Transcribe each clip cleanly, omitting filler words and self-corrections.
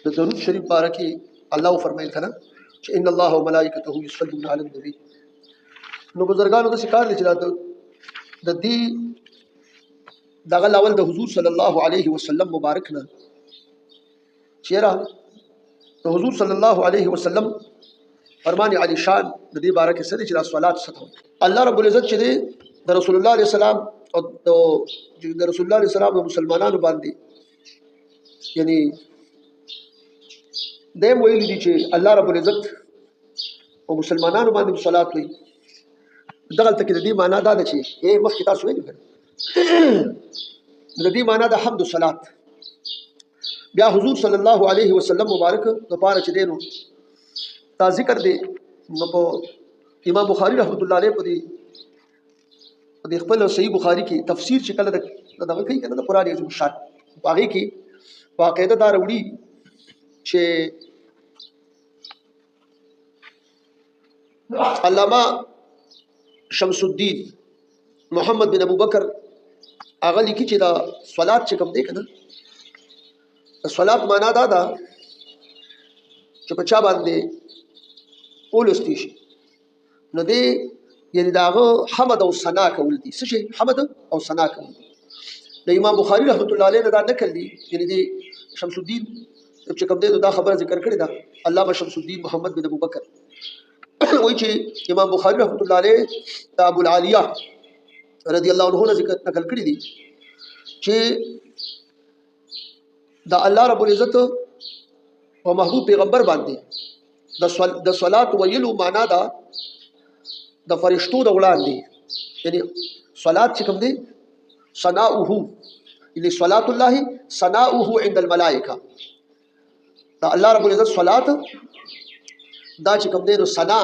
د درود شریف باره کې الله فرمایل کنا چې ان الله وملائکته یصلون علی النبی. نو بزرګانو د کار دي چې د دې دغه لاول د حضور صلی الله علیه وسلم مبارک نه چیرې د حضور صلی الله علیه وسلم فرمان علی شان د دې باره کې سره چې د صلات ستو الله رب العزت چې د رسول الله علیه السلام او د رسول الله علیه السلام او مسلمانانو باندې یعنی دیم ویل دي چې الله رب العزت او مسلمانانو باندې صلات وي. دغه تک د دې معنا دا ده چې مخکې تاسو ویل کړئ د دې معنا د حمد او صلات بیا حضور صلی الله علیه وسلم مبارک د پاره چې دینو تا ذکر دی نو په امام بخاری رحمت الله علیه په دې خپل صحیح بخاری کې تفسیر چې کله دغه کوي کنه د قران عظیم شان باغی کې واقعده دار وړي چې علامه شمس الدین محمد بن ابو بکر هغه لیکي چې دا صلات چې کوم دی کنه صلات معنا دا ده چې په چا باندې ولستی شي نو دی یعنی داغه حمد او ثنا کول دي څه شي حمد او ثنا کول د امام بخاری رحمت الله علیه دا نقل دي یعنی دی شمس الدین چې کوم دی دا خبره ذکر کړی دا علامه شمس الدین محمد بن ابو بکر وایي چې امام بخاری رحمت الله علیه د ابو العالیه رضی الله عنه ذکر نقل کړی دي چې دا الله رب العزت او محبوب پیغمبر باندې د صلات ویلو معنا دا د فرشتو د وړاندې یعنی صلات چې کوم دی ثناؤه یعنی صلات الله ثناؤه عند الملائکه دا الله رب العزت صلات دا چې کوم دی نو ثنا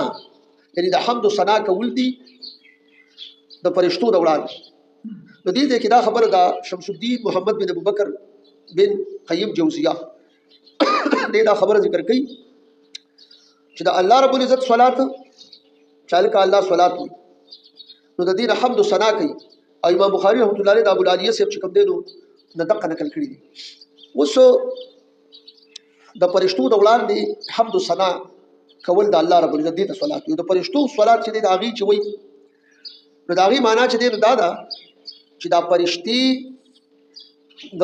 یعنی د حمد او ثنا کول دي د فرشتو د وړاندې. نو دې کې دا خبره دا شمس الدین محمد بن ابو بکر بن قیم جوزیہ دې دا خبره ذکر کړي چې دا الله رب العزت صلات چاله کا الله صلات نو د دې حمد او ثنا کوي او امام بخاری رحمۃ اللہ علیہ د ابو العالیہ سے چې کوم دی نو دقه نقل کړي دي. اوس د فرشتو د وړاندې حمد او ثنا کول د الله رب العزت دې ته صلات یو د فرشتو صلات چې د اغي چې وای نو د اغي معنا چې دی نو دا چې دا فرشتي د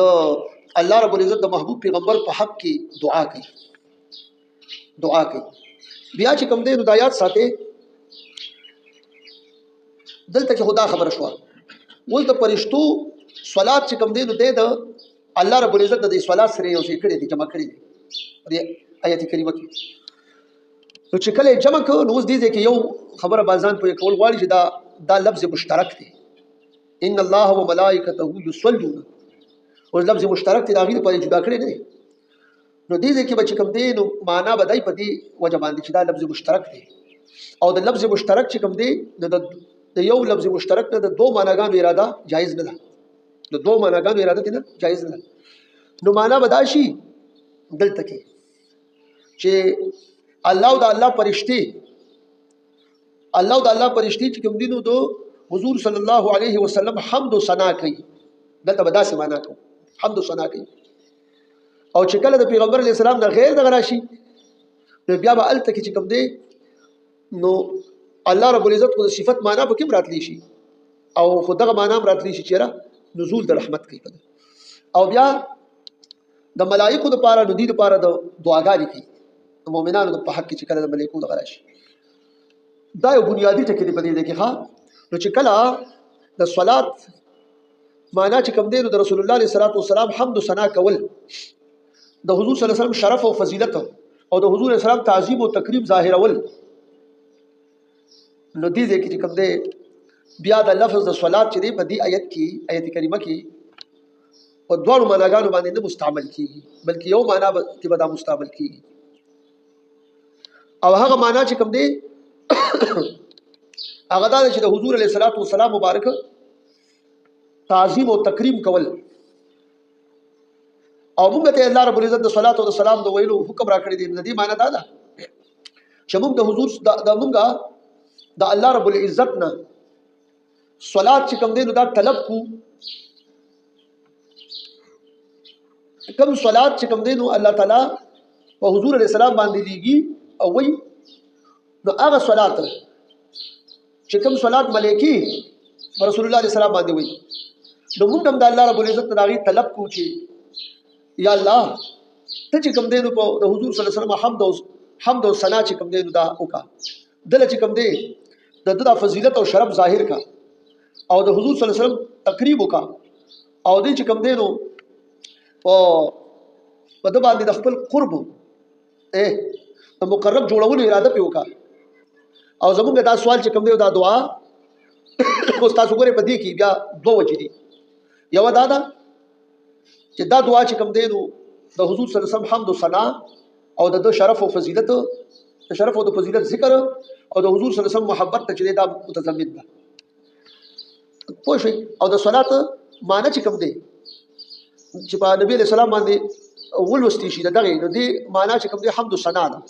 الله رب العزت د محبوب پیغمبر په حق کې دعا کوي بیا چې کوم دی نو د آیات ساته دلته چې خدا خبر شو ول د فرشتو صلات چې کوم دی نو د الله رب العزت د صلات سره یو څه کړی دي جمع کړی دي د آیت کریمه کې نو چې کله جمع کو نو اوس دې کې یو خبره بازان په کول غواړي چې دا لفظ مشترک دی ان الله وملائکته یصلون او لفظ مشترک دی هغه په جدا کړی دی نو دې کې به چې کوم دی نو معنا بدای په دې وجه باندې چې دا لفظ مشترک دی او د لفظ مشترک چې کوم دی د یو لفظ مشترک نه د دوه معناګانو اراده جایز نه ده د دوه معناګانو اراده نه جایز نه ده. نو معنا بداشي دلته کې چې الله او د الله فرشتي چې کوم دینو دو حضور صلی الله علیه وسلم حمد و ثنا کوي دلته بداسه معنا کوي حمد و ثنا کوي او چې کله د پیغمبر علیه السلام نه غیر دغه راشي نو بیا به الته کې چې کوم دی نو الله رب العزت خو صفت معنا به کوم راتلی شي او خدغه معنا راتلی شي چې نزول د رحمت کوي او بیا د ملائکه د پاره د دې لپاره د دعاګانې کوي د مؤمنانو په حق کې چې کله د ملائکه دغه راشي دا یو بنیادی ټکی دی په دې کې ها. نو چې کله د صلات معنا چې کوم دی نو د رسول الله علیه السلام حمد و ثنا کول د حضور صلی الله علیه وسلم شرف او فضیلت او د حضور علیه السلام تعظیم او تکریم ظاهرول نو دې کې کوم دی بیا د لفظ د صلات چې دی په دې آیت کریمه کې په دوه معناګانو باندې نه مستعمل کیږي بلکې یو معنا کې به دا مستعمل کیږي او هغه معنا چې کوم دی هغه دا چې د حضور علیه السلام مبارک تعظیم او تکریم کول او موږ ته الله رب العزت د صلوات او سلام د ویلو حکم راکړی دی. د دې معنی دا ده چې موږ د حضور د الله رب العزت نه صلات چې کوم دی نو دا طلب کو کوم صلات چې کوم دی نو الله تعالی په حضور علیه السلام باندې لیږي او وایي نو هغه صلات چې کوم صلات ملایکی رسول الله علیه السلام باندې وایي نو موږ هم د الله رب العزت نه هغې طلب کوو چې یا الله ته چې کوم دی نو په د حضور صلی الله علیه وسلم حمد او ثنا چې کوم دی نو دا وکړه دله چې کوم دی د ده دا فضیلت او شرف ظاهر کا او د حضور صلی الله علیه وسلم تقریب وکړه او دې چې کوم دی نو په ده باندې د خپل قرب د مقرب جوړولو اراده پې وکړه او زمونږ دا سوال چې کوم دی دا دعا اوس تاسو ګورئ په دې کې بیا دوه وجې دي یوه دا ده چې دا دعا چې کوم دی نو د حضور صلی الله علیه وسلم حمد و ثنا او د شرف او فضیلت د شرف او د فضیلت ذکر او د حضور صلی الله علیه وسلم محبت ته چې دا متضمن ده پوه شئ او د صلات معنی چې کوم دی چې په نبی علیه السلام باندې ولوستی شي د دغې نو دې معنی چې کوم دی حمد و ثنا ده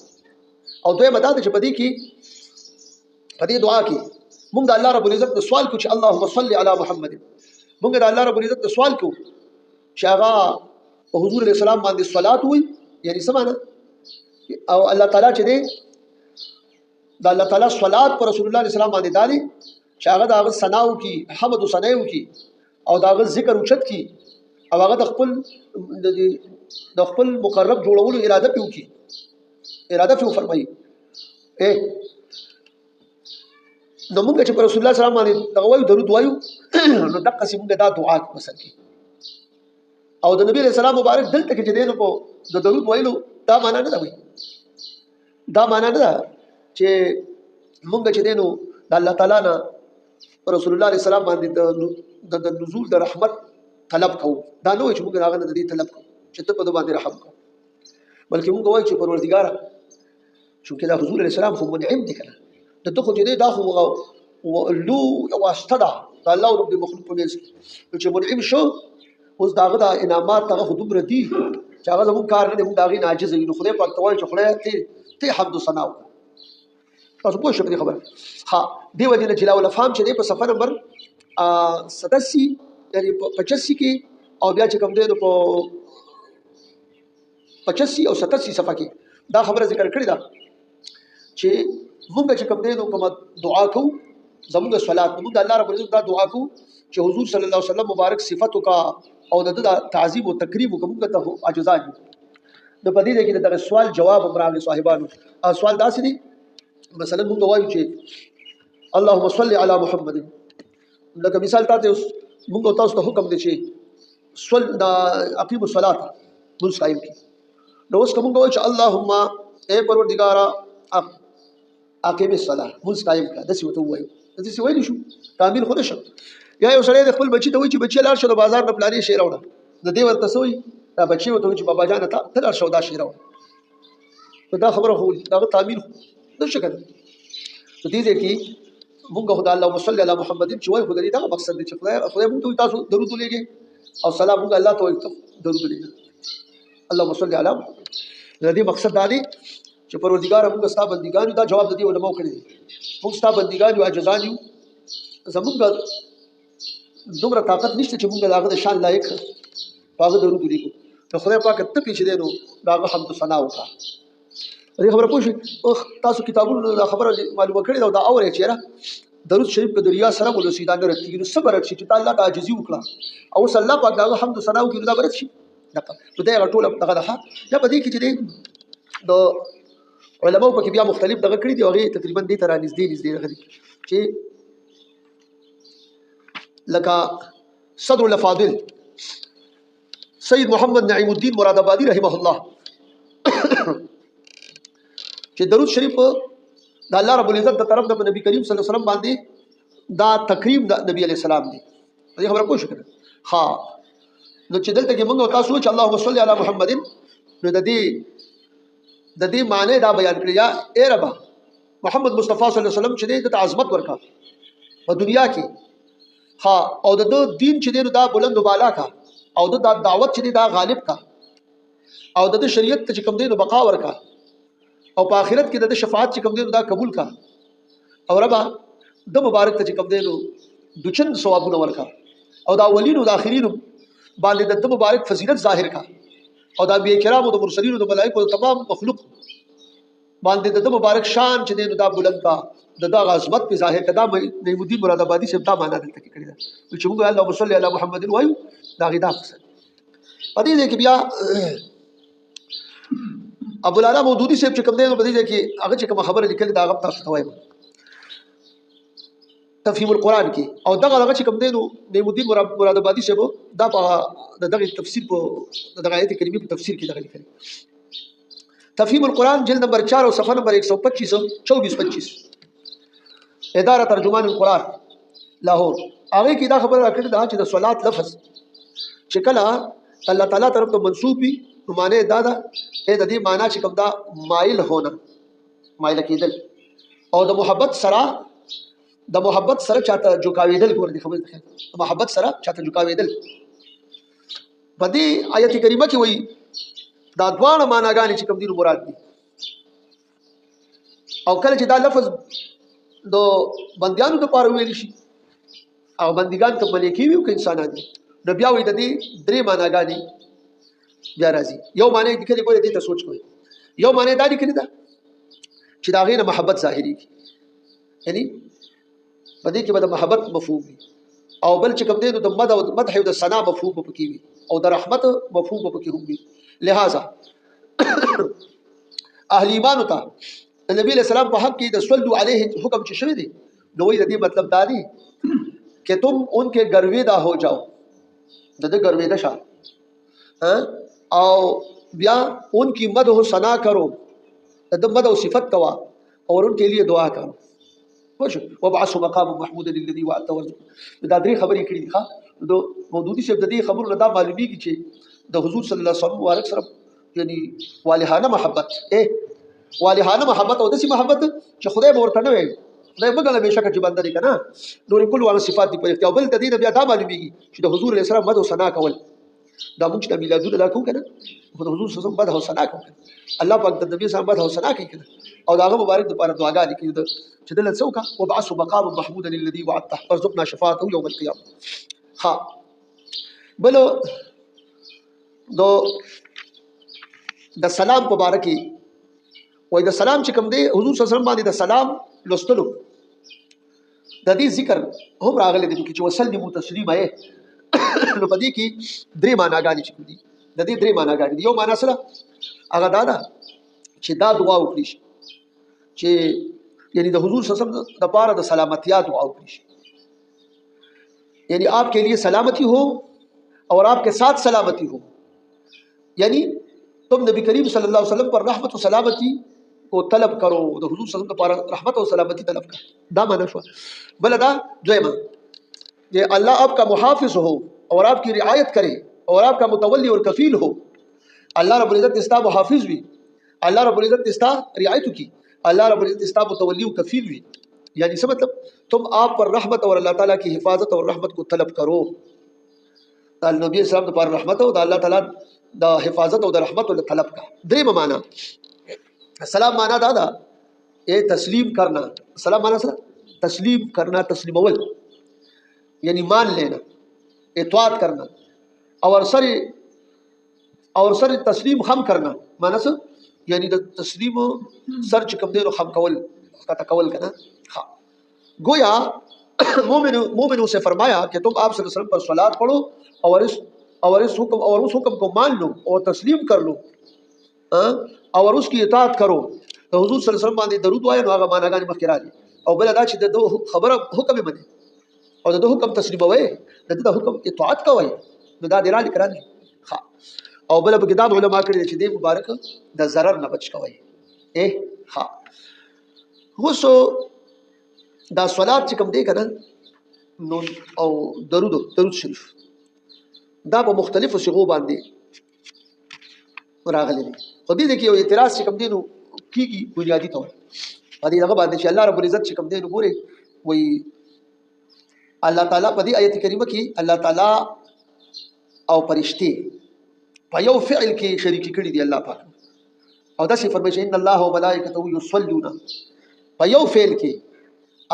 او دویمه دا ده چې په دې کې په دې دعا کې موږ د الله رب العزت نه سوال کوو چې اللهم صل علی محمد موږ د الله رب العزت نه سوال کوو چې هغه په حضور علیه السلام باندې صلات وي یعنی څه معنی او الله تعالی چې دی د الله تعالی صلات پر رسول الله علیه السلام باندې دالي چې هغه د هغه ثنا وکړي حمد و ثنا وکړي او د هغه ذکر اوچت کړي او هغه د خپل مقرب جوړولو اراده پې وکړي اراده پې وفرمایي نو موږ چې پر رسول الله صلی الله علیه وسلم باندې دغه وایو درود وایو نو دقسې موږ دا دعا مثلا کوي او د نبی علیہ السلام مبارک دلته کې چې دی نو په د درود ویلو دا معنا نه ده وایي دا معنا نه ده چې موږ چې دی نو د الله تعالی نه رسول الله علیه السلام باندې د نزول د رحمت طلب کوو دا نه وایي چې موږ هغه نه د دې طلب کوو چې ته په ده باندې رحم کوو بلکې موږ وایو چې پروردګاره چونکې دا حضور علیه السلام خو منعم دی که نه د ته خو چې دی دا خو لو یو واسطه ده د الله رب د مخلوق په منځ کې نو چې منعم شو اوس د هغه د انعامات هغه خو دومره دي چې هغه زموږ کار نه دی موږ د هغې نه عاجزه یو نو خدای پاک ته وایو چې خدایه ته حمد و ثنا وکړه تاسو پوه شئ په دې خبره ها دې وجې نه چې لاولافام چې دی په صفحه نمبر 87 یعنې په 85 کې او بیا چې کوم دی نو په 85 او 87 صفحه کې دا خبره ذکر کړې ده چې موږ چې کوم دی نو کومه دعا کوو زموږ صلات موږ د الله رب العزت دا دعا کوو چې حضور صلی الله علیه وسلم مبارک صفت کا او د تعظیم او تکریم کوم ته عجزا دي د پدې کې د سوال جواب امراغ صاحبانو سوال داسې دي مثلا موږ وایو چې اللهم صل علی محمد لکه مثال تاسو موږ تاسو ته حکم دي چې صل د اقیم الصلاه موږ قائم کی نو اوس کوم وایو چې اللهم اے پروردگارا اقیم الصلاه موږ قائم کا دسی وته وایو دسی وایو شو تعمیل خود شو یا یو سړی د خپل بچی ته وایي چې بچی لاړ شو د بازار نه پلانې شی راوړه د دې ورته څه وایي دا بچی ورته وایي چې بابا جانه ته لاړ شو دا شی راوړه نو دا خبره خو دغه تعمیل نشو کولی نو دې ځای کې مونږ خو د اللهم صل علی محمد چې وایو خو د دې دغه مقصد دی چې خدای مونږ ته تاسو درود ولېږئ او سلام مونږ الله ته وایو درود ولېږئ اللهم صل علی محمد د دې مقصد دا دی چې پروردګار موږ ستا بندګان یو دا جواب د دې علماء کړی دی موږ ستا بندګان یو عاجزان یو زمونږ دومره طاقت نشته چې موږ د هغه د شان لایق هغه درود ولیکو نو خدای پاک ته چې دی نو د هغه حمد و ثنا وکړه دې خبره پوه شئ تاسو کتابونو دا خبره معلومه کړې ده او دا اورئ چېرې درود شریف که د ریا سره ولوسي دا نه رد کېږي نو څه به رد شي چې تا الله ته عاجزي وکړه او اوس الله پاک د هغه حمد و ثنا وکړي نو دا به رد شي نو دی هغه ټوله دغه ده یا په دې کې چې دی د علماو پکې بیا مختلف دغه کړي دي او هغې تقریبا دې ته را نږدې دغه دي چې لکه صدر الافاضل سید محمد نعیم الدین مراد آبادی رحمه الله چې درود شریف د الله رب العزت د طرف د نبی کریم صلی الله علیه وسلم باندې دا تکریم د نبی علیه السلام دی دې خبره پوه شو کنه ها نو چې دلته کې موږ تاسو چې اللهم صل علی محمد نو د دې معنی دا بیان کړی یا اے رب محمد مصطفی صلی الله علیه وسلم چې د عظمت ورکا په دنیا کې ها او د دین چې دا بلند و بالا کا او د دعوت چې دا غالب کا او د شریعت چې کوم دی نو بقا ورکا او په آخرت کې د شفاعت چې کوم دی دا قبول کا او ربا د مبارک ته چې کوم دی نو دچن ثوابونه ورکا او دا اولین او د اخرین باندې د مبارک فضیلت ظاهر کا او د انبیاء کرامو د مرسلینو د ملائکو د تمام مخلوق باندې د مبارک شان چې دی نو دا بلند کا د دا عظمت په ظاهر کدا نعیم الدین مراد آبادی سے دا معنا دلته کړی دا چې موږ اللهم صل علی محمد وایو دا غدا مقصد پدې دې کې بیا ابو العلا مودودی صاحب چې کوم دی نو پدې دې کې هغه چې کوم خبره لیکل دا هغه تاسو ته وایم تفهیم القرآن کې او دغه چې کوم دی نو نعیم الدین مراد آبادی صاحب دا په دغه تفسیر په دغه آیت کریمه په تفسیر کې دغه لیکل تفهیم القرآن جلد نمبر 4 او صفحه نمبر 125 اداره ترجمان القرآن لاهور هغه کې دا خبره راکړه دا چې د صلات لفظ چې کله الله تعالی طرف ته منسوب وي نو معنی دا ده د دې معنی چې کوم دا مایل ہونا مایل کېدل او د محبت سره چاته جوکاویدل ګور دي خبره ده محبت سره چاته جوکاویدل په دې آیت کریمه کې وایي دا دواړه معناګانې چې کوم دي مراد دي او کله چې دا لفظ د بندیانو د پاره ویل شي او بندګان ته ملکی وي او انسانان دي نو بیا وایي د دې درې معناګانې بیا راځي یو معنی د کلی ګورې دې ته سوچ کوی یو معنی دا لیکل دا چې دا غیر محبت ظاهري یعنی په دې کې به د محبت مفهوم وي او بل چې کوم دی نو د مدح او د ثنا مفهوم پکې وي او د رحمت مفهوم پکې هم وي لہذا اهل ایمان ته نبی علیہ السلام په حق کې د صلو علیه حکم چې شوی دی نو وی د دې مطلب دا دی کہ تم ان کے گرویدہ ہو جاؤ د گرویدہ شاه او بیا ان کی مدح و ثنا کرو د مدح و صفت کوا اور ان کے لیے دعا کرو خوش وبعث مقام محمود الذي وعدته ورزقه دا درې خبرې کړې دي ښا د مودودی صاحب د دې خبرو نه دا معلومیږي چې د حضور صلی الله علیه وسلم مبارک سره یعنی والهانه محبت والهانه محبت او دسی محبت چې خدای ورته نه وي خدای مګل به شک چې بنده دي کنه نور کل وانه صفات دي په اختیار بل تدین بیا دا معلومیږي چې د حضور علیه السلام مدح ثنا کول دا موږ د میلادونه دا کوو کنه خو د حضور صلی الله علیه وسلم مدح ثنا کوي الله پاک د نبی صلی الله علیه وسلم ثنا کوي کنه او داغه مبارک د پاره دعاګانې کوي چې دلته څوکا وبعث مقام محمود الذي وعدته ارزقنا شفاعته يوم القيامه ها بلو د سلام مبارکي وای د سلام چې کوم دی حضور صلی الله علیه وسلم باندې د سلام لوستلو د دې ذکر هم راغلی دی چې وسلم تسلیما نو پدې کې درې معناګانې چې دي د دې درې معناګانې یو معنا سره هغه دا ده چې دا دعا وکړي چې یعنی د حضور صلی الله علیه وسلم د پاره د سلامتیا دعا وکړي یعنی آپ کے لیے سلامتی ہو اور آپ کے ساتھ سلامتی ہو یعنی تم نبی کریم صلی اللہ علیہ وسلم پر رحمت و سلامتی کو طلب کرو د حضور صلی الله علیه وسلم پر رحمت و سلامتی طلب کرو دا معنا شو بل دا دویمه یہ اللہ آپ کا محافظ ہو اور آپ کی رعایت کرے اور آپ کا متولی اور کفیل ہو اللہ رب العزت استا محافظ بھی اللہ رب العزت استا رعایت کی اللہ رب العزت استا متولی و کفیل بھی یعنی سے مطلب تم آپ پر رحمت اور اللہ تعالیٰ کی حفاظت اور رحمت کو طلب کرو نبی اسلام پر رحمت ہو اللہ تعالیٰ دا حفاظت اور رحمت اور طلب کا دریم معنی سلام معنی دادا اے تسلیم کرنا سلام معنی سلام تسلیم کرنا تسلیم اول یعنی مان لینا اطاعت کرنا اور سر تسلیم خم کرنا معنی سر یعنی دا تسلیم سر چکم دے خم کول تکول کرنا ہاں گویا مومنوں سے فرمایا کہ تم آپ صلی اللہ علیہ وسلم پر صلات پڑھو اور اس حکم کو مان لو اور تسلیم کر لو اور اس کی اطاعت کرو تو حضور صلی اللہ علیہ وسلم باندې درود وایي نو هغه معناګانې مخکې راځي او بل دا چې د خبره حکم یې مني او د حکم تسلیم وایي د حکم اطاعت کوي نو دا د را لیکرانه ها او بل په کتاب علما کړي چې د مبارک د ضرر نه بچ کوي ها وسو دا صلات چې کوم دی کنه نو او درود شریف دا په مختلفو صيغو باندې راغلي دي خو دې کې یو اعتراض چې کوم دی نو کیږي بنیادی طور باندې هغه باندې چې الله رب العزت چې کوم دی نو ګوري وای الله تعالی په دې آیت کریمه کې الله تعالی او فرشتي په یو فعل کې شریک کړي دي الله پاک او دا چې فرمایي ان الله وملائکته یصلون په یو فعل کې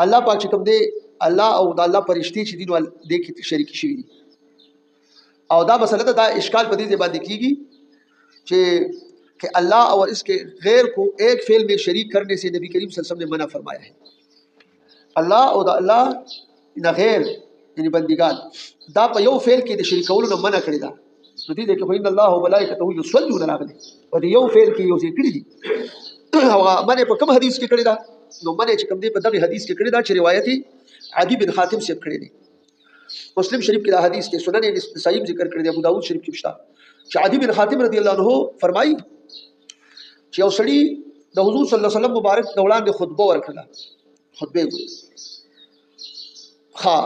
الله پاک چې کوم دی الله او د الله فرشتي چې دي نو دې کې شریک شوي دي او دا مسله دا اشکال په دې باندې کیږي कि अल्लाह और इसके गैर को एक फेल में शरीक करने से नबी करीम सल्लल्लाहु अलैहि वसल्लम ने मना फरमाया है। अल्लाह और अल्लाह न गैर यानी बंदिगान दा पे यो फेल के शरीक कौल न मना कड़ी दा तो दी देखे इन अल्लाह व मलाइकतहु युसल्लूना अला नबी और यो फेल की यो से कड़ी दी मने पर कम हदीस के कड़ी दा नो मने च कम दे पर दगी हदीस के कड़ी दा च रिवायती आदि बिन खातिम से कड़ी दी मुस्लिम शरीफ की हदीस के सुनन नसाई जिक्र कर दिया, अबू दाऊद शरीफ की इश्ता आदि बिन खातिम रदियल्लाहु अन्हु फरमाई कि ओ सड़ी द हुजूर सल्लल्लाहु अलैहि वसल्लम मुबारक दौलान ने खुतबा वर्खला खुतबे हाँ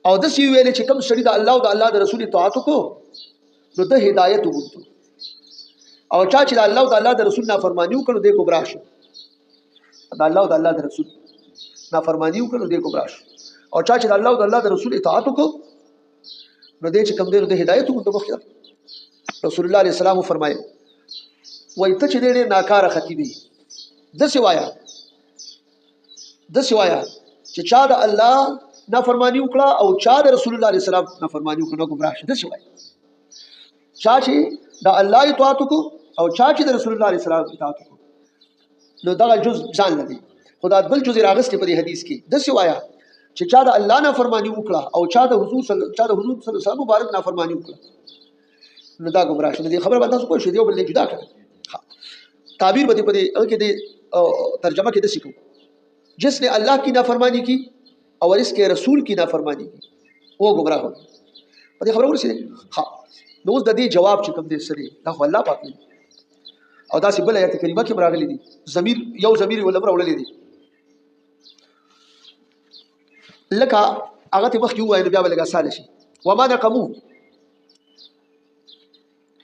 और दस ये वेले कम सड़ी द अल्लाह द अल्लाह द रसूल तआत को नो द हिदायत बुंतु और चाची द अल्लाह द अल्लाह द रसूल ना फरमानियो कनो दे गुबराश द अल्लाह द अल्लाह द रसूल ना फरमानियो कनो दे गुबराश और चाची द अल्लाह द अल्लाह द रसूल तआत को नो दे कम दे हिदायत बुंतु बखिया रसूलुल्लाह अलैहि सलाम फरमाए वही तच देने नाकार खतीबी दस वाया चा द अल्लाह ना फरमानी उकड़ा और चा द रसूलुल्लाह अलैहि सलाम ना फरमानी उकड़ा गुमराह दस वाया चाची द अल्लाह इताअत को और चाची द रसूलुल्लाह अलैहि सलाम इताअत को नो दा जुज जान लगी खुदा बल जुज रागस के परी हदीस की दस वाया चा द अल्लाह ना फरमानी उकड़ा और चा द हुजूर सल्लल्लाहु अलैहि वसल्लम मुबारक ना फरमानी उकड़ा नो दा गुमराह ने खबर बता को शदियो बल जुदा कर ताबीर बदे पदे के दे तर्जमा के दे सीखो जिसने अल्लाह की नाफरमानी की और इसके रसूल की नाफरमानी की वो गुमराह हो पदे खबर और से हाँ नोज ददी जवाब चिकम दे सरे दा अल्लाह पाक ने और दा सिबल आयत करीमा के बरागली दी ज़मीर यौ ज़मीर वला बरा वला दी लका आगत वक्त हुआ है नबी वाले का सालशी वमा नकमू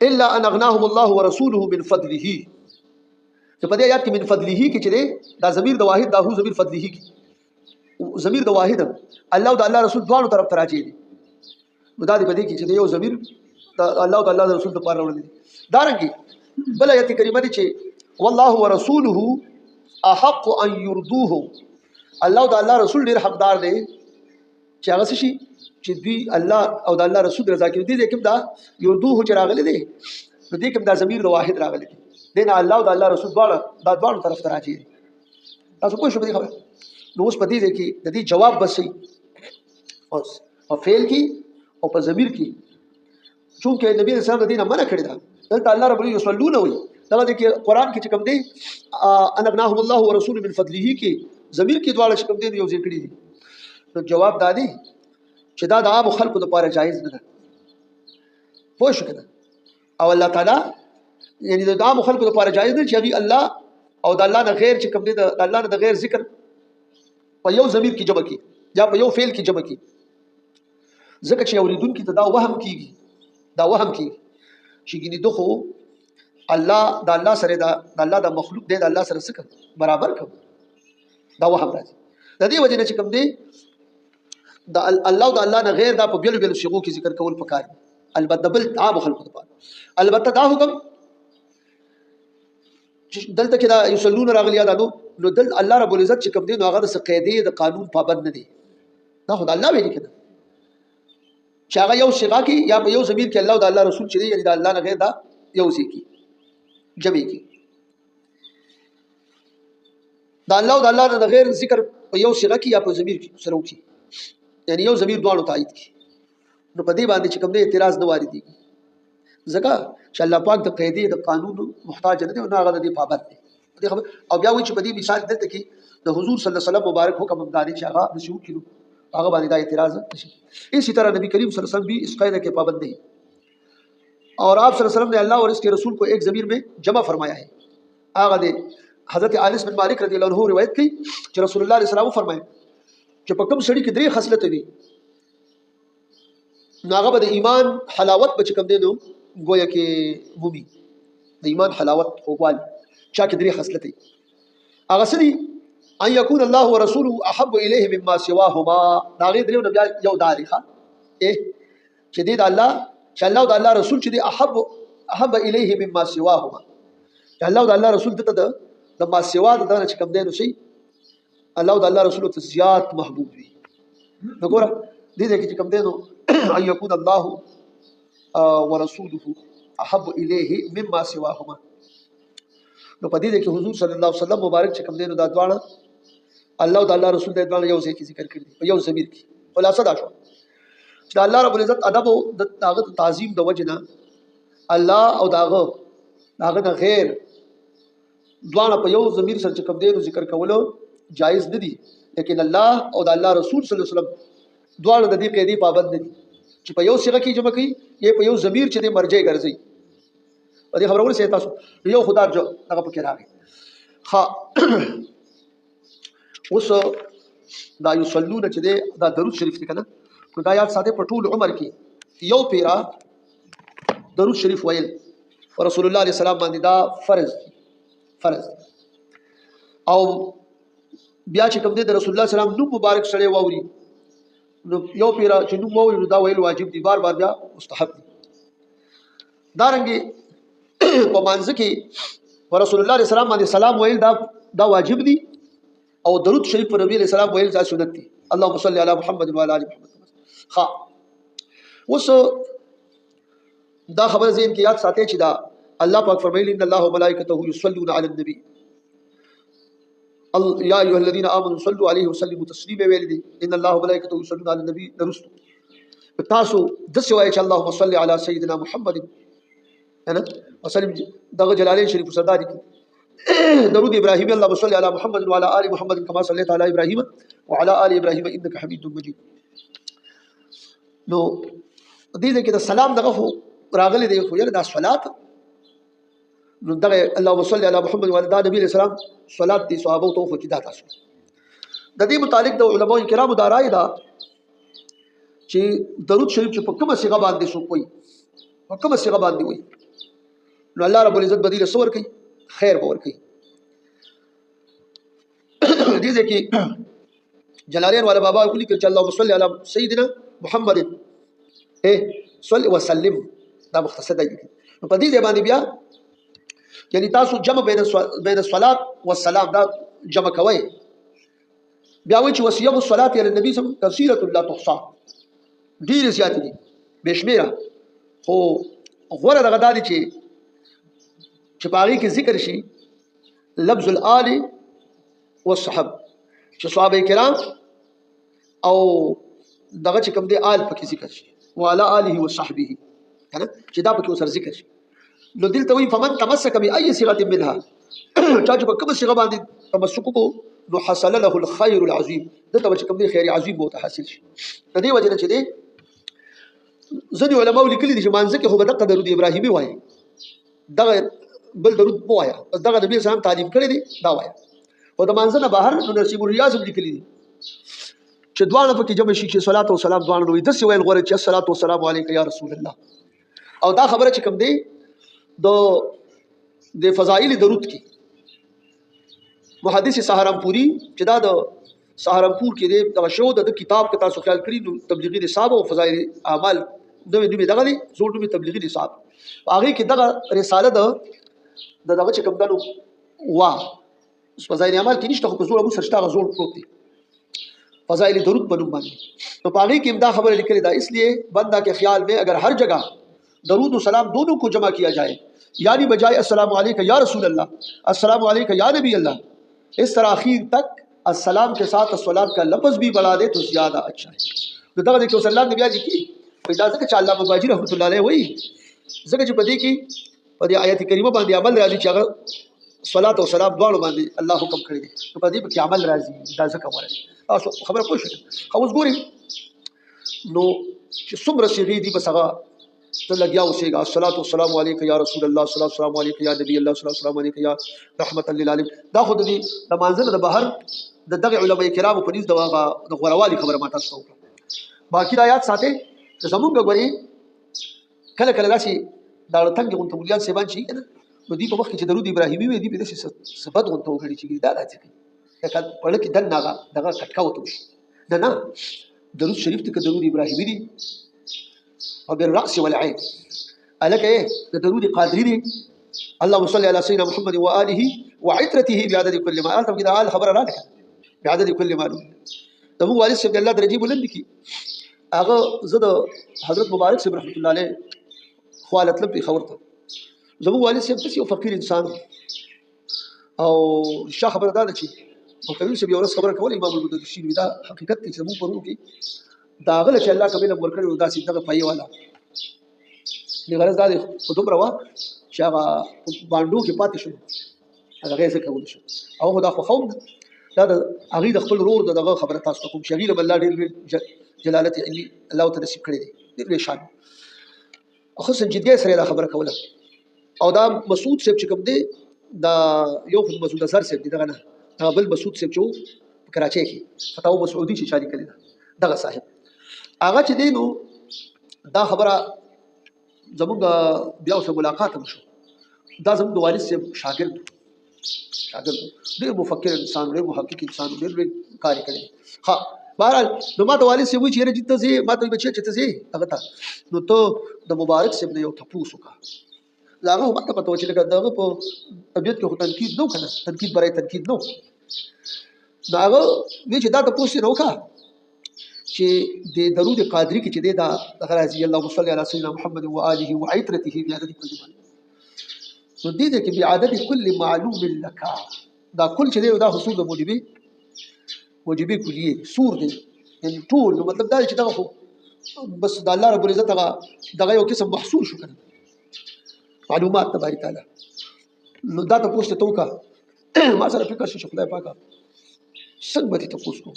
इल्ला अन अगनाहुम अल्लाह व रसूलुहु मिन फदलिही तो पदे याद कि मिन फदलिही की चले दा ज़मीर द वाहिद दाहु ज़मीर फदलिही की ज़मीर द वाहिद अल्लाह द अल्लाह रसूल दोनों तरफ तराजी दी मुदा दी पदे की चले यो ज़मीर अल्लाह द अल्लाह रसूल तो पार रोल दी दारंगी बल आयत करीमा दी चे वल्लाहु व रसूलुहु अहक्कु अन युरदूहु अल्लाह द अल्लाह रसूल ने हकदार दे चागसशी चिद्वी अल्लाह और द अल्लाह रसूल रजा की दी दे किम दा युरदूहु चरागले दे तो दे किम दा ज़मीर द वाहिद रागले दे देना अल्लाह द अल्लाह रसूल द्वारा तरफ तराजी तासो कोई शुभ खबर नो उस पति देखी नदी जवाब बस सही और फेल की और पर ज़मीर की चूंकि नबी अलैहि सलाम दीन मना खड़े था दलता अल्लाह रब्बुल युसल्लून हुई तला देखिए कुरान की चिकम दे अनबनाहुमुल्लाहु व रसूलु मिन फदलिही की ज़मीर की द्वारा चिकम दे यो जिक्री दी तो जवाब दादी चिदा दा मुखल्क तो पारे जायज़ न पोश कना और अल्लाह ताला यानी दा मुखल्क तो पारे जायज़ न चाहिए अल्लाह और अल्लाह न गैर चिकम दे अल्लाह न गैर जिक्र पयो ज़मीर की जमा की या पयो फेल की जमा की ज़िक्र चाहिए औरिदुन की दा वहम की शिगिनी दुखो अल्लाह दा अल्लाह सरे दा अल्लाह दा मखलूक दे दा अल्लाह सरे सिक बराबर कब दा वहम राजी ददी वजह ने चिकम दे दा अल्लाह दा अल्लाह न गैर दा बेल बेल शिगो की जिक्र कौल पकार अलबत्ता बल आ बखल खुद पार अलबत्ता दा हुकम दल तक दा युसल्लून रागलिया दादो नो दल अल्लाह रब्बुल इज्जत चिकम दे नो आगा द क़ायदे द कानून पाबंद न दे ना खुदा अल्लाह वे लिखना चागा यो शिगा की या यो ज़मीर के अल्लाह दा अल्लाह रसूल चले यानी दा अल्लाह न गैर दा यो सी की जमी की दा अल्लाह न गैर जिक्र यो शिगा की या ज़मीर की सरो की यानी यो ज़मीर दुआनो तायद की नो पदे बांधे चिकम दे एतराज़ न वारी दी जगह अल्लाह पाक द क़ायदे द कानून मुहताज न दे ना आगा द पाबंद दे दे खबर अब या वही बदी मिसाल देते कि द हुजूर सल्लल्लाहु अलैहि वसल्लम मुबारक हो कम दानी चागा नशू किलो आगा बांधे दा एतराज़ इसी तरह नबी करीम सल्लल्लाहु अलैहि वसल्लम भी इस क़ायदे के पाबंद नहीं और आप सल्लल्लाहु अलैहि वसल्लम ने अल्लाह और इसके रसूल को एक ज़मीर में जमा फरमाया है आगा दे हज़रत आनिस बिन मालिक रज़ियल्लाहु अन्हु रिवायत की कि रसूलुल्लाह अलैहि सल्लम फरमाए कि पकम सड़ी की दरी खसलत भी नागा बद ईमान हलावत बच कम दे दो गोया के मुमी द ईमान हलावत होवाल चा की दरी खसलत आगसरी अन यकून अल्लाह व रसूलुहु अहब्बु इलैहि मिम्मा सिवाहुमा दागे दरे नबी यौ दारिखा ए शदीद अल्लाह व अल्लाह रसूल चदे अहब्ब इलैहि मिम्मा सिवाहुमा अल्लाह व अल्लाह रसूल तद मा सिवा द कम दे नो सही अल्लाह व अल्लाह रसूल तज़ियात महबूब भी नगोरा दी दे कि कम दे नो अन यकून अल्लाह व रसूलुहु احب الیه مما سواهما. نو په دې کې حضور صلی الله علیه وسلم مبارک چې کوم دینو دا دواړه الله او د الله رسول دې دواړه یو ځای کې ذکر کړی په یو ضمیر کې. خلاصه دا شو چې الله رب العزت ادب او د هغه تعظیم د وجنه الله او داغه نه غیر دواړه په یو ضمیر سره چې کوم دینو ذکر کولو جایز نه دي، لیکن الله او د الله رسول صلی الله علیه وسلم دواړه د دې قاعده پابند نه دي چې په یو صيغه کې جمع کوي یا په یو ضمیر چې د مرجع ګرځي. په دې خبرونه سي تاسو یو خدای جو هغه پکې راغی. ها اوس دا یصلون چې دا درود شریف دی کنه، خدای یاد ساته په ټول عمر کې یو پیرا درود شریف ویل رسول الله علیه السلام باندې دا فرض او بیا چې کوم دی د رسول الله سلام نو مبارک سره ووري نو یو پیرا چې نو ووري نو دا ویل واجب دی، بار بار بیا مستحب دی. دارنګي په مانځ کې رسول الله علیه السلام باندې سلام ویل دا واجب دی او درود شریف پر نبی علیہ السلام ویل دا سنت دی. اللهم صل علی محمد وعلى ال محمد. ها اوس دا خبر زین کې یاد ساتي چې دا الله پاک فرمایلی ان الله وملائکته یصلون علی النبی یا ایها الذین آمنوا صلوا علیه وسلموا تسلیما ویل دي ان الله وملائکته یصلون علی النبی درست تاسو د سوای چې اللهم صل علی سیدنا محمد انا وسلم دغه جلالین شریف سرداری کی درود ابراهیمی اللهم صل علی محمد وعلى ال محمد كما صليت على ابراهيم وعلى ال ابراهيم انك حميد مجيد. نو دې کې د سلام دغه راغلي دی خو یره د صلات نو دغه اللهم صل علی محمد وعلى ال نبی اسلام صلات دي صحابه تو خو کیدا تاسو د دې متعلق د علماء کرامو دا رائے ده چې درود شریف چې په کومه صيغه باندې شو کوئی په کومه صيغه باندې وي نو الله رب العزت بدیل صور کوي خیر باور کوي. دې ځکه جلالین والا بابا کولی چې اللهم صل علی سیدنا محمد صلی وسلم دا مختصر دی. په دې باندې بیا یعنی تاسو جمع بین الصلاه والسلام دا جمع کوي بیا وایي چې وصیه الصلاه علی النبی صلی الله علیه وسلم کثیره لا تحصى ډیر زیات دي بشمیره خو غوړه دغه دادی چې باغی کې ذکر شي لفظ الآل والصحب چې صحابه کرام او دغه چې کوم دی آل پکې ذکر شي وعلى آله وصحبه کنه چې دا پکې سر ذکر شي. نو دلته وی فمن تمسك بأي صيغه منها چا چې په کومه صيغه باندې تمسک کو نو حصل له الخير العظيم دلته چې کوم دی خیر عظیم بو حاصل شي. د دې وجه نه چې دی ځینې علماء لیکلي دي چې مانځ کې خو به دغه درود ابراهیمي وایي دغه بل درود بوایا دغه نبی اسلام تعلیم کړی دی دا وایا او د مانځ نه بهر نو نصیب الریاض لیکلي دي چې دواړه پکې جمع شي چې صلوات او سلام دواړه نو د سی ویل غوړي چې صلوات او سلام علیک یا رسول الله. او دا خبره چې کوم دی د فضائل درود کې محدث سهارنپوری چې دا د سهارنپور کې دی د شو د کتاب کې تاسو خیال کړی نو تبلیغی نصاب او فضائل اعمال دوی دغه دي زوړ دوی تبلیغی نصاب هغه کې دغه رساله دغه چې کوم دنو وا فضائل اعمال کې نشته خو زوړ ابو سرشتہ زوړ پروت دی فضائل درود په نوم باندې. تو باغی کې امدا خبر لکھی دا اس لیے بندہ کے خیال میں اگر ہر جگہ درود و سلام دونوں کو جمع کیا جائے یعنی بجائے السلام علیکم یا رسول اللہ السلام علیکم یا نبی اللہ اس طرح اخیر تک السلام کے ساتھ الصلاۃ کا لفظ بھی بڑھا دے تو زیادہ اچھا ہے. تو دا کہ صلی اللہ نبی کی اجازه چې علامه مباجی رحمۃ اللہ علیہ وایي ځکه چې په دې کې په دې آیت کریمه باندې عمل راځي چې هغه صلوات او سلام دواړو باندې الله حکم کړی دی نو په دې کې عمل راځي دا ځکه ورته تاسو خبره پوه شئ. اوس ګورئ نو چې څومره صيغې دي بس هغه ته لګیا اوسېږه الصلاۃ والسلام علیک یا رسول الله الصلاۃ والسلام علیک یا نبی الله الصلاۃ والسلام علیک یا رحمت للعالمین. دا خو د منزل د بهر د دغه علماء کرامو په نيز د غوړوالي خبره ما تاسو ته باقی آیات ساته زمونږ غوري کله کله داسي دا څنګه غونته مليان سیبان شي کنه نو دی په وخت چې درود ابراهیمی وي دی په داسې صفات غونته وکړي چې دا راځي دا په لکه دغه کټکاوته شي نه درود شریف ته درود ابراهیمی دی او بالراس والعين الک ايه درود قادری دی اللهم صل على سيدنا محمد واله وعترته بعدد كل ما انت كده حال خبر راك بعدد كل ما دغه والد صاحب الله درجه بلند کی هغه زده حضرت مبارک صاحب رحمت الله علیه خو مطلب خبرته زموږ والد صاحب داسې یو فقیر انسان او رښتیا خبره دا ده چې مولوي صاحب یو ورځ خبره کوله امام المدرسین دا حقیقت دی چې زموږ په روح کې د هغه له چې الله کوم علم ورکړی و داسې دغه پایې والا د غرض دا دی خو دومره وه چې هغه بانډو کې پاتې شو هغه یې څه کولی شو او خو دا خوښوم دا د هغې د خپل ورور د دغه خبره تاسو ته کوم چې هغې له به الله ډېر لوی جلالت علمي الله ورته نصیب کړی دی ډېر لوی شان او ښه سنجیدګۍ سره یې دا خبره کوله او دا مسعود صاحب چې کوم دی دا یو خو مسعود اظهر صاحب دی دغه نه هغه بل مسعود صاحب چې و په کراچۍ کې فتاوی مسعودي چې چا لیکلې ده دغه صاحب هغه چې دی نو دا خبره زمونږ بیا ورسره ملاقات هم شو دا زمونږ د والد صاحب شاګرد ډېر مفکر انسان ډېر محقق انسان ډېر لوی کار یې کړی ها بهرحال نو ما ته والد صاحب وایي چې یاره ته ځې ما ته وایي بچیه چې ته ځې هغه ته نو ته د مبارک صاحب نه یو تپوس وکړه د هغه خو ما ته پته وه چې لکه د هغه په طبیعت کې خو تنقید نه و که نه تنقید برای تنقید نه و نو هغه وایي چې دا تپوس یې نه وکړه چې د درود قادری کې چې دی دا دغه راځي اللهم صل علی سیدنا محمد و آله و عطرته بعدد کل معلوم نو دې کې بعدد کل معلوم لك دا کل چې دی دا حصول د موجبه کلیه سور دی یعنی ټول نو مطلب دا چې دغه خو بس د الله رب العزت دغه یو قسم محصول شو کنه معلومات تبارک تعالی نو دا ته پوښتنه توکا ما سره فکر شي خدای پاکه څنګه به ته پوښتنه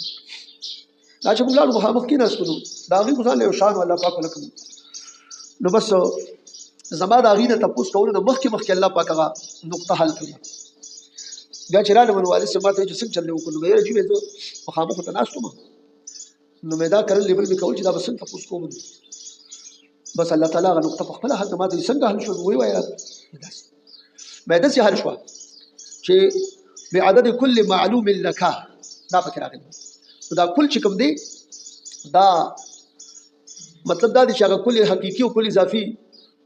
دا چې موږ لاړو مخامخ کېناستو نو د هغې خو ځان له یو شان الله پاک ولکم نو بس زما د هغې نه تپوس کولو نه مخکې الله پاک هغه نقطه حل کړي بیا چې راغلم نو والد صاحب ما ته وایي چې څنګه چل دی وکړو نو مې ویل چې زه مخامخ ته ناست وم نو مې دا کرل لیبل مې کول چې دا به څنګه تپوس کوم بس الله تعالی هغه نقطه په خپله حل کړه ما ته څنګه حل شو ویې وایه مې داسې حل شوه چې بعدد کل معلوم لك دا پکې راغلی دا کل چې کوم دی دا مطلب دا دی چې هغه کل حقیقي او کل اضافي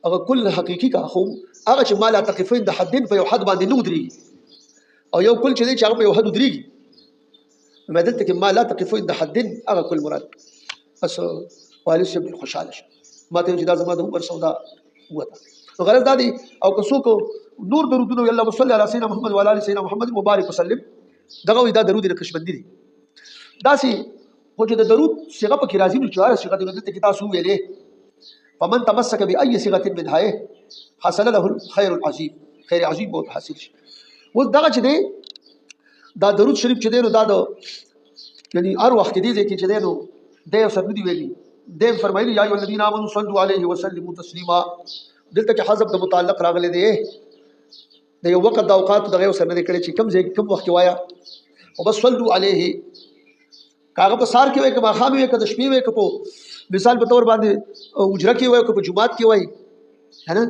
هغه کل حقیقي کا خو هغه چې ما لا تقفین د حدین په یو حد باندې نه ودرېږي او یو کل چې دی چې هغه په یو حد ودرېږي نو دلته کې ما لا تقفین د حدین هغه کل مراد بس والد صاحب خوشحاله شو ما ته چې دا زما د عمر سودا وته نو غرض دا دی او که څوک نور درودونه اللهم صل علی سیدنا محمد و علی سیدنا محمد مبارک وسلم دغه دا درود نقشبندي دی داسې خو چې د درود صيغه پکې راځي نو چې هره صيغه د دلته کې تاسو ویلې فمن تمسك بأي صيغه منها حصل له الخير العظيم خیر عظیم به حاصل شي اوس دغه چې دی دا درود شریف چې دی نو دا د یعنی هر وخت دی چې دی نو د سر ندی ویلي د فرمایلی یا ایه الذین آمنوا صلوا علیه وسلموا تسلیما دلته کې حذف د متعلق راغلی دی د یو وخت د اوقات دغه سر نه کړي چې کم وخت وایا او بس صلوا علیه کاغه په سار کې وای که ماخام وای که د شپې وای که په مثال په تور باندې اجره کې وای که په جمعات کې وای هنه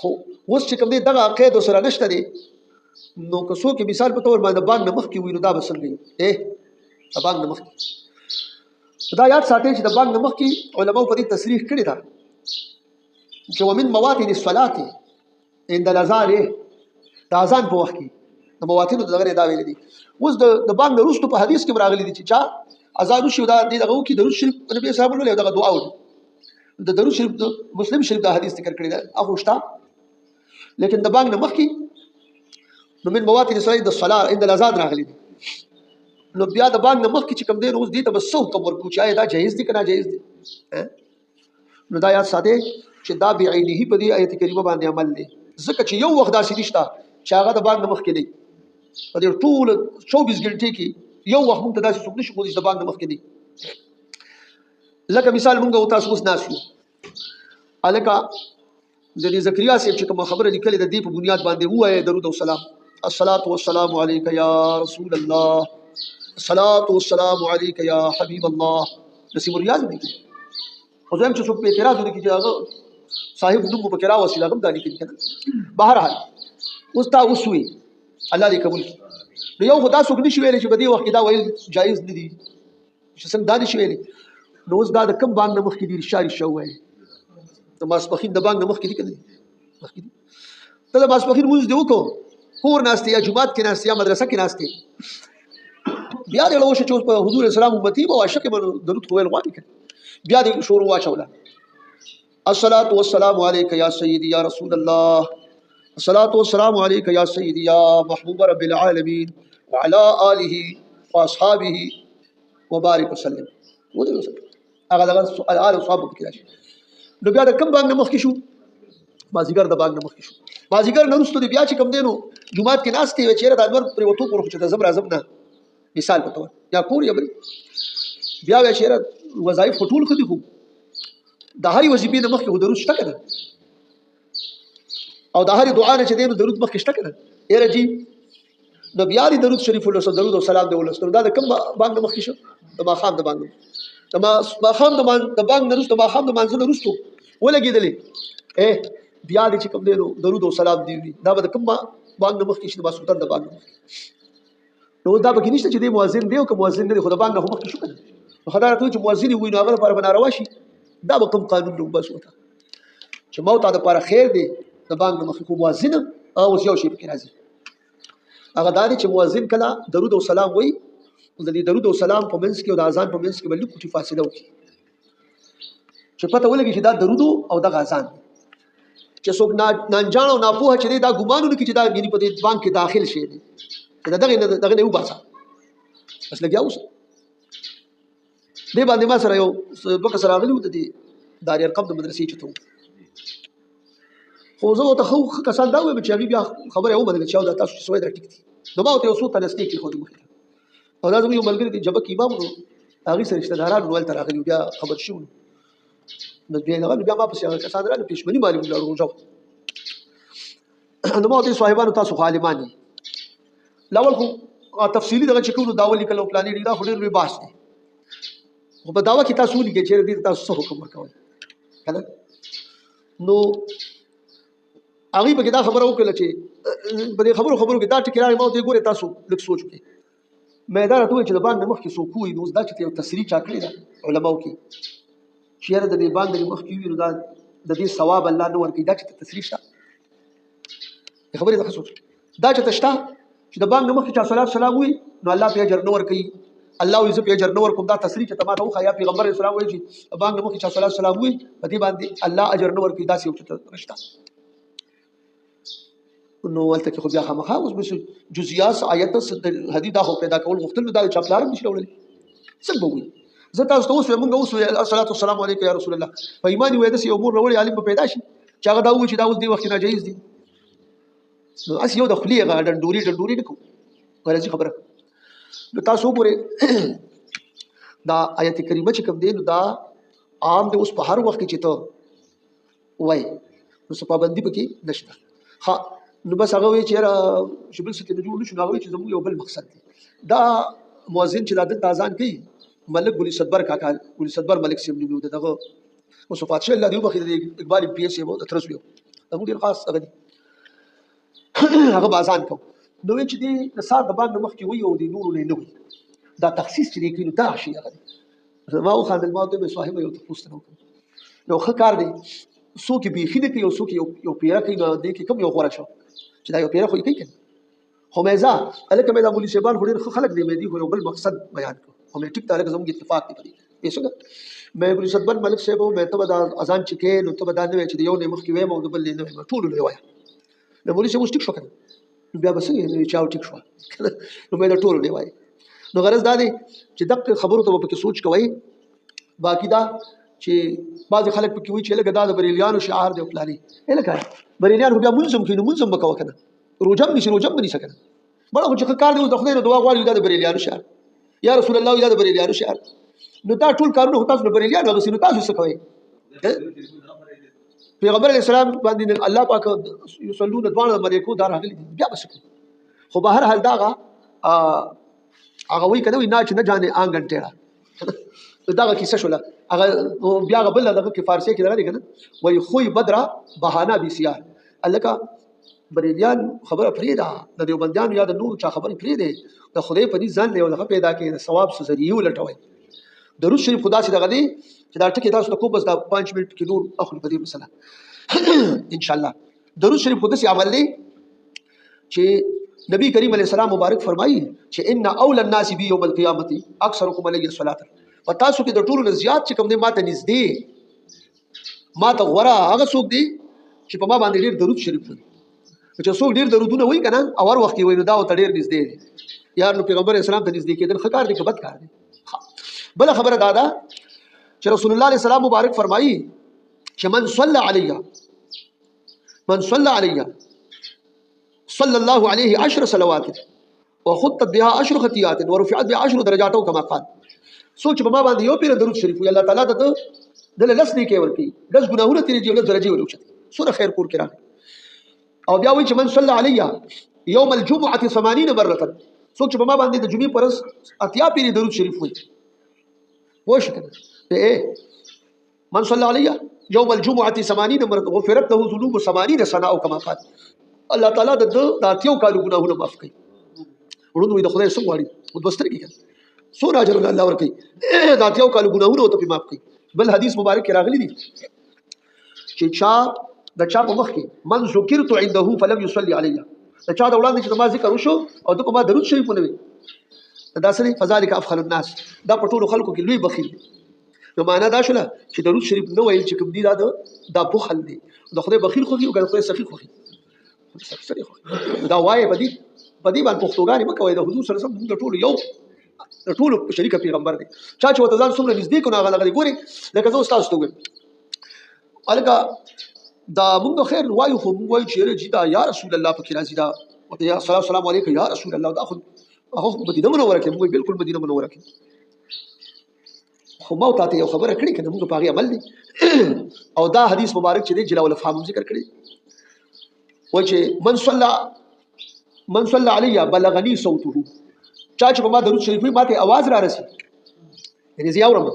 خو اوس چې کوم دی دغه عقید سره نشته دی نو که څوک مثال په تور باندې باندې مخ کې وي نو دا بسل دی باندې مخ دا یاد ساتئ چې د باندې مخ کې علماء په دې تصریح کړی دا چې ومن مواطن الصلاه عند الاذان د اذان په وخت کې د مواطن دغه دا ویل دي اوس د باندې وروسته په حدیث کې راغلي دي چې چا اذان شو دا دغه کې درود شریف نبی صاحب له دغه دعا و د درود شریف د مسلم شریف دا حدیث ذکر کړی دا هغه شته لیکن د باندې مخ کې نو من مواطن الصلاه عند الاذان راغلي دي نو بیا د باندې مخ کې چې کوم دی روز دي ته بس څو کوم ورکو چې دا جایز دي کنه جایز دي نو دا یاد ساته چې دا بعینه په دې آیت کریمه باندې عمل دی ځکه چې یو وخت داسې نشته چې هغه د باندې مخ کې دی په دې ټول 24 غنټې کې یو وخت موږ ته داسې څوک نشي کولی چې د باندې مخ کې دی لکه مثال موږ او تاسو اوس ناس یو الکه د دې زکریا صاحب چې کوم خبره لیکلې د دې په بنیاد باندې وایي درود او سلام الصلاة والسلام علیک یا رسول الله الصلاة والسلام علیک یا حبیب الله نصیب ریاض دی او زم چې څوک په اعتراض وکړي چې هغه صاحب دوم په کرا وسیله هم دالي کوي کنه بهرحال اوس تا وسوي الله دې قبول کړي نو یو خدا څوک نشي ویل چې په دې وخت دا ویل جایز نه دي چې څنګه دا نشي ویل نو اوس دا د کم باندې مخ کې دي اشاره شو وای د ماسپخین د باندې مخ کې دي کنه مخ کې دي ته د ماسپخین موږ دی وکړو کور ناشته یا جمعات کې ناشته یا مدرسه کې ناشته بیا د لوښه چې په حضور اسلام امتی او عاشق درود خویل غواړي بیا د شروع واچوله الصلاة والسلام علیک یا سیدی یا رسول الله الصلاة والسلام عليك يا سيدي يا محبوب رب العالمين وعلى آله واصحابه وبارك وسلم ودې وسلم هغه دغه آل او صحابه کې راشي. نو بیا د کوم باندې مخکې شو؟ مازیګر د باندې مخکې شو. مازیګر نه وروسته بیا چې کوم دی نو جومات کې ناست دی چېرې د انور پرې وتو پر چې د زم راځم نه مثال په تور یا کور یا بل بیا وی چېرې وظایف ټول خو دي خو د هرې وظیفې نه مخکې خو درود شته که نه او د هرې دعا نه چې دی نو درود مخکې شته که نه یاره جي نو بیا دې درود شریف ولوسه درود او سلام دې ولوسه دا د کوم بانک نه مخکې شو؟ د ماښام د بانک د ماښام د بانک نه وروسته ماښام د مانځه نه وروستو ولګېدلې بیا دې چې کوم دی نو درود او سلام دې وي دا به د کوم بانک نه مخکې شي؟ د ماسخوتن د بانک نه نو دا پکې نشته چې دی مؤذن دی او که مؤذن نه دی خو د بانک نه خو مخکې شو که نه نو خدای راته وایي چې مؤذن وي نو هغه لپاره به ناروا شي دا به کوم قانون دی بس ورته چې موت دپاره خیر دی د بانک نه مخکې خو مؤذن اوس یو شی پکې راځي هغه دا دی چې مؤذن کله درود او سلام وایي د دې درود او سلام په منځ کې او د اذان په منځ کې به لږ کوچې فاصله وکړي چې پته ولګي چې دا درود او دغه اذان چې څوک نانجان او ناپوهه چې دی دا ګمان ونه کړي چې دا یعنې په دې بانک کې داخل شی دی چې دغه نه وباسه بس لګیا اوسه دې باندې ما سره یو دوه کسه راغلي وو د دې داري ارقم د مدرسې چې ته خو زه ورته ښه کسان دا ووایم چې هغې بیا خبره یې ومنله چې دا تاسو چې سوی دا ټیک دي نو ما ورته یو څو تنستې کېښودې مخې ته او دا زموږ یو ملګري دی جبک امام نو هغې سره رشته داران نو هلته راغلي بیا خبر شوي نو بیا ما پسې هغه کسان راغلي پېشمني معلوم له روژه نو ما ورته صاحبانو تاسو خو عالمان یې لاول خو تفصیلي دغه چې کوم نو دا ولیکل او پلانې دا خو ډېر لوی بحث دی خو په دعوه کې تاسو ولیکئ چې دې تاسو څه حکم ورکوئ که نه نو هغې پکې دا خبره وکړله چې په دې خبرو کې دا ټکې راغی ما ورته ګورې تاسو لږ سوچ وکړئ مې دا راته وویل چې د بانک نه مخکې څوک ووایي نو اوس دا چې یو تصریح چا کړې ده علماو کې چې یاره د دې بانک نه مخکې وي نو دا د دې ثواب الله نه ورکوي دا چې ته تصریح شته د خبرې څخه سوچ دا چې ته شته چې د بانک نه مخکې چا صلات سلام وي نو الله پې اجر نه ورکوي الله وایي زه پې اجر نه ورکوم دا تصریح چې ته ما ته وښایه پیغمبر علیه السلام وایي چې د بانک نه مخکې چا صلات سلام وي په دې باندې الله اجر نه ورکوي داسې یو چې ته شته نو ولته کې خو بیا خامخا اوس به جزئیات آیت حدیث دا خو پیدا کول غوښتل نو دا چا پلار هم نشي راوړلی څنګه به وي زه تاسو ته اوس وایم موږ اوس الصلاة والسلام علیک یا رسول الله په ایمان وایي داسې یو مور راوړی عالم به پیدا شي چې هغه دا ووایي چې دا اوس دې وخت کې ناجایز دي نو هسې یو د خولې هغه ډنډوري نه کوو غرضي خبره نو تاسو وګورئ دا آیت کریمه چې کوم دی نو دا عام دی اوس په هر وخت کې چې ته وایي نو څه پابندي پکې نشته ښه نو بس هغه وایي چې یاره چې بل څه کې نه جوړ نه شو نو هغه وایي چې زموږ یو بل مقصد دی دا مؤذن چې دا دلته اذان کوي ملک ګلي صدبر کاکا ګلي صدبر ملک صاحب نوم دی دغه وصفات شي الله دې وبخښي د اقبال پی ایس یو ترس یو زموږ ډېر خاص هغه دي هغه به اذان کوو نو وایي چې دې د سهار د بانک نه مخکې وایي او د نورو نه وایي دا تخصیص چې دی کوي نو دا شي هغه دی ما وخاندل ما ورته ویل صاحب یو تپوس ته وکړم نو ښه کار دی څوک یې بیخي نه کوي او څوک یو پیره کوي نو دې کې کوم یو غوره شو چې دا یو پیره خو یې کوي که نه خو مې ځه هلکه مې دا مولي صاحبان خو ډېر ښه خلک دی مې دي خو یو بل مقصد بیان کړو خو مې ټیک ته هلکه زموږ اتفاق دی په دې پوه څنګه مې ګلي صدبر ملک صاحب مې ته به دا اذان چې کوې نو ته به دا نه وایې چې د یو نه مخکې ویم او د بل نه ویم ټولو نه وایه د مولي صاحب اوس ټیک شو که نه نو بیا به څنګه چا ټیک شوه نو مې د ټولو نه وایي نو غرض دا دی چې دغه خبرو ته به پکې سوچ کوئ باقي دا چې بعضې خلک پکې وایي چې لکه دا د بریلیانو شعار دی او فلاني لکه بریلیان خو بیا مونځ هم کوي نو مونځ هم به کوه که نه روژه هم نیسي روژه هم به نیسه که نه بړه خو چې ښه کار دی اوس د خدای نه دعا غواړي دا د بریلیانو شعار یا رسول الله دا د بریلیانو شعار نو دا ټول کارونه خو تاسو د بریلیانو اغوستي نو تاسو څه کوئ پیغمبر علیه السلام باندې الله پاک یصلون دواړه ملایکو دا راغلي دي بیا به څه کوي خو بهر حال دا هغه وایي که نه وایي نه چې نه جانې آنګن ټېړه دغه کیسه شوله هغه بیا هغه بل دغه کې فارسي کې دغه دی که نه وایي خوی بدره بهانه بسیار هلکه بریلیان خبره پرېږده د دیوبندیانو یا د نورو چا خبرې پرېږدې د خدای په دې ځان له یو دغه پیدا کړي د ثواب څه ذریعې ولټوئ درود شریف خو داسې دغه دی چې دا ټکې تاسو ته کوم بس دا 5 منټ کې نور اخلو په دې مسله انشاءالله درود شریف خو داسې عمل دی چې نبی کریم علیه السلام مبارک فرمایي چې ان اول الناس بي یوم القیامت اکثرکم علی الصلاه په تاسو کې د ټولو نه زیات چې کوم دی ماته نږدې ماته غوره هغه څوک دی چې په ما باندې ډېر درود شریف وایي چې څوک ډیر درودونه وایي کنه اور وخت وایي نو دا ته ډیر نږدې دي یار نو پیغمبر اسلام ته نږدې کېدل ښه کار دی که بد کار دی بل خبره دا ده چې رسول الله علیه السلام مبارک فرمایي چې من صلى علي صلى الله عليه 10 صلوات وخطت بها 10 خطيئات ورفعت بها 10 درجات كما قال سوچ په ما باندې یو پیر درود شریف وي الله تعالی ته دل لس نه کې ورکی 10 ګناهونه تیرې جوړ درجه ولوچت سوره خیر کور کرا او بیا وی چې من صلى علي يوم الجمعه 80 مره سوچ په ما باندې د جمعې پرز اتیا پیر درود شریف وي وښ کنه من صلى علي يوم الجمعه 80 مره غفرت له ذنوب 80 سنه او كما قال الله تعالی د اتیو کالو ګناهونه معاف کوي ورونو د خدای څخه غواړي او دوستر کې سور اجر الله ور کوي د اتیو کالو ګناهونه ته معاف کوي بل حدیث مبارک کې راغلی دي چې چا د چا په مخ کې من ذکرت عنده فلم يصلي علي د چا د وړاندې چې ما ذکر وشو او د کومه درود شریف ونه وي دا سره فذلک افخل الناس دا په ټولو خلکو کې لوی بخیل نو معنا دا شوله چې درود شریف نو ویل چې کوم دی دا بخل دی د خدای بخیل خو دی او د خدای سخی خو دی دا وایي بدی باندې پښتوګانی مکه وای د حضور صلی الله علیه وسلم د ټولو یو د ټولو شریک پیغمبر دی چا چې وته ځان څومره نږدې کو نه غلغلي ګوري لکه زه تاسو ته وایم الګه دا موږ خیر وایو خو موږ وایو چې دا یا رسول الله پکې راځي دا او یا السلام علیکم یا رسول الله دا خو هغه مدینه منوره کې موږ بالکل مدینه منوره کې خو ما ته یو خبره کړې کنه موږ په هغه عمل دي او دا حدیث مبارک چې دی جلاء الافهام ذکر کړی و چې من صلى علي بلغني صوته چا چې په ما درود شریف ماته आवाज را رسي یعنی زیاو رم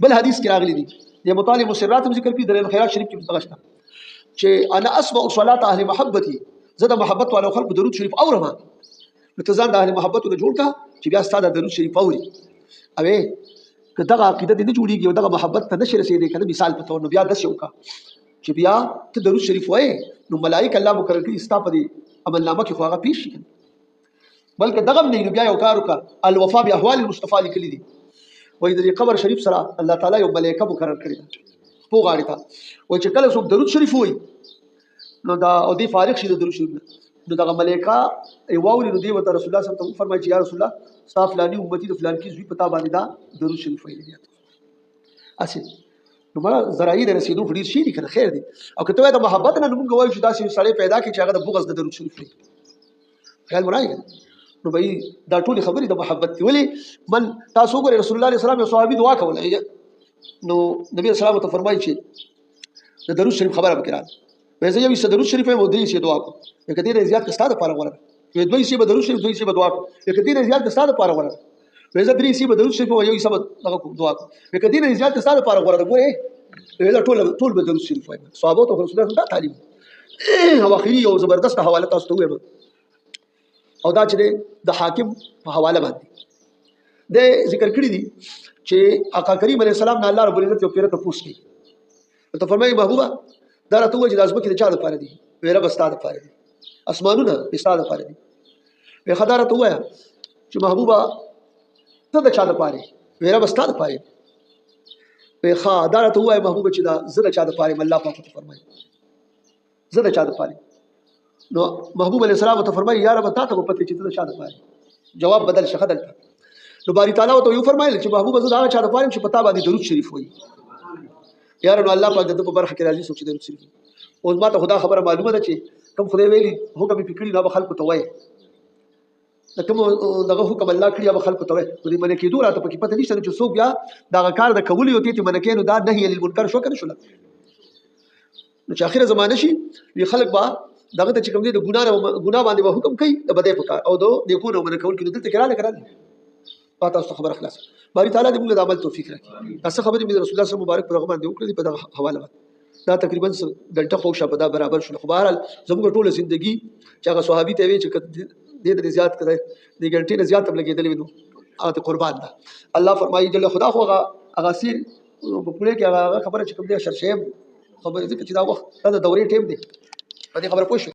بل حدیث کې راغلی دي د مطالب مسرات ذکر کې دلیل خیرات شریف کې دغشته چې انا اسمع صلاه اهل محبتي زده محبت والو خلق درود شریف اورم نو ته ځان د اهل محبت له جوړ کا چې بیا ستاسو درود شریف اوري اوې که دغه عقیده دې نه جوړیږي او دغه محبت ته نشي رسیدي کنه مثال په تور نو بیا د شو کا چې بیا ته درود شریف وای نو ملائک الله مقرر کړي استا په دې عمل نامه کې خو هغه پیش شي بلکې دغه نه بیا یو کار وکړه الوفا باحوال المصطفى لیکلي دي وای د قبر شریف سره الله تعالی یو ملائکه مقرر کړی په غاړه تا وای چې کله څوک درود شریف وای نو دا او دی فارغ شي د درود شریف نو دغه ملائکه ایواوري نو دی وته رسول الله صلی الله علیه وسلم فرمایي چې یا رسول الله صاف فلانی امتی د فلان کی زوی پتا باندې دا درود شریف وایي اسی نو مړه زراعي د رسیدو فډیر شي دي کنه خیر دي او کته د محبت نه موږ وایو چې دا سړی پیدا کی چې هغه د بغض د درود شریف وایي خیال مرای نو به دا ټول خبرې د محبت دی ولی من تاسو ګورئ رسول الله صلی الله علیه وسلم یو صحابي دعا کوله نو نبی صلی الله علیه وسلم فرمایي چې د درود شریف خبره وکړه به زه یو درود شریف مو درې شي دعا کو کدی نه زیات کستا د پاره غوړه یو دوی شي به درود شریف دوی شي به دعا کو کدی نه زیات کستا د پاره غوړه به زه درې شي به درود شریف یو سبب دغه دعا کو کدی نه زیات کستا د پاره غوړه ګوره دا ټول به درود شریف وایي صحابه ته رسول الله دا تعلیم او اخري یو زبردست حواله تاسو ته وایم او دا چې د حاکم په حواله باندې د ذکر کړی دي چې آقا کریم علیه السلام نه الله رب العزت یو پیره ته پوښتنه ته فرمایي محبوبه دا راته وایي چې د ازمکه د چا لپاره دي ویره بستا لپاره دي اسمانونه بستا لپاره دي وی خدای راته وایي چې محبوبه ته د چا لپاره ویره بستا لپاره وی خدای راته وایي محبوبه چې دا زړه چا لپاره الله پاک ته فرمایي زړه چا لپاره نو محبوب علیہ السلام ته فرمایي یا رب تاسو په پته چې ته شاده پاره جواب بدل شخدل نو باری تعالی ته یو فرمایل چې محبوب زړه هغه شاده پاره چې پتا باندې درود شریف وایي یا رب الله پاک د په برخه کې راځي سوچ درود شریف اوس ما ته خدا خبره معلومه ده چې کوم خدای ویلي حکم پکړي نه خلکو ته وایي کوم دغه حکم الله کړی به خلکو ته وایي دې باندې کې دوه راته پکې پته نشته چې څوک بیا دا کار د قبول یو ته منکه نو دا نه یې المنکر شو کنه شو نو چې اخره زمانه شي وی خلک با دغه ته چې کوم دي د ګناه باندې به حکم کوي د بده په کار او د نیکونو من کول کې دلته کړه پاته است خبر خلاص باری تعالی دې موږ د عمل توفیق راکړي تاسو خبرې مې رسول الله صلی الله علیه وسلم مبارک پیغام باندې وکړي په دغه حواله دا تقریبا غلطه خو شپه دا برابر شو خو بهر زموږ ټوله ژوندۍ چې هغه صحابي ته وی چې دې زیات کړي دې ګنټې نه زیات تم لګېدلې نو هغه قربان ده الله فرمایي جل خدا خو هغه سیر په پوره کې هغه خبره چې کوم دي شرشیم خبره چې دا وخت دا دورې ټیم دی په دې خبره پوه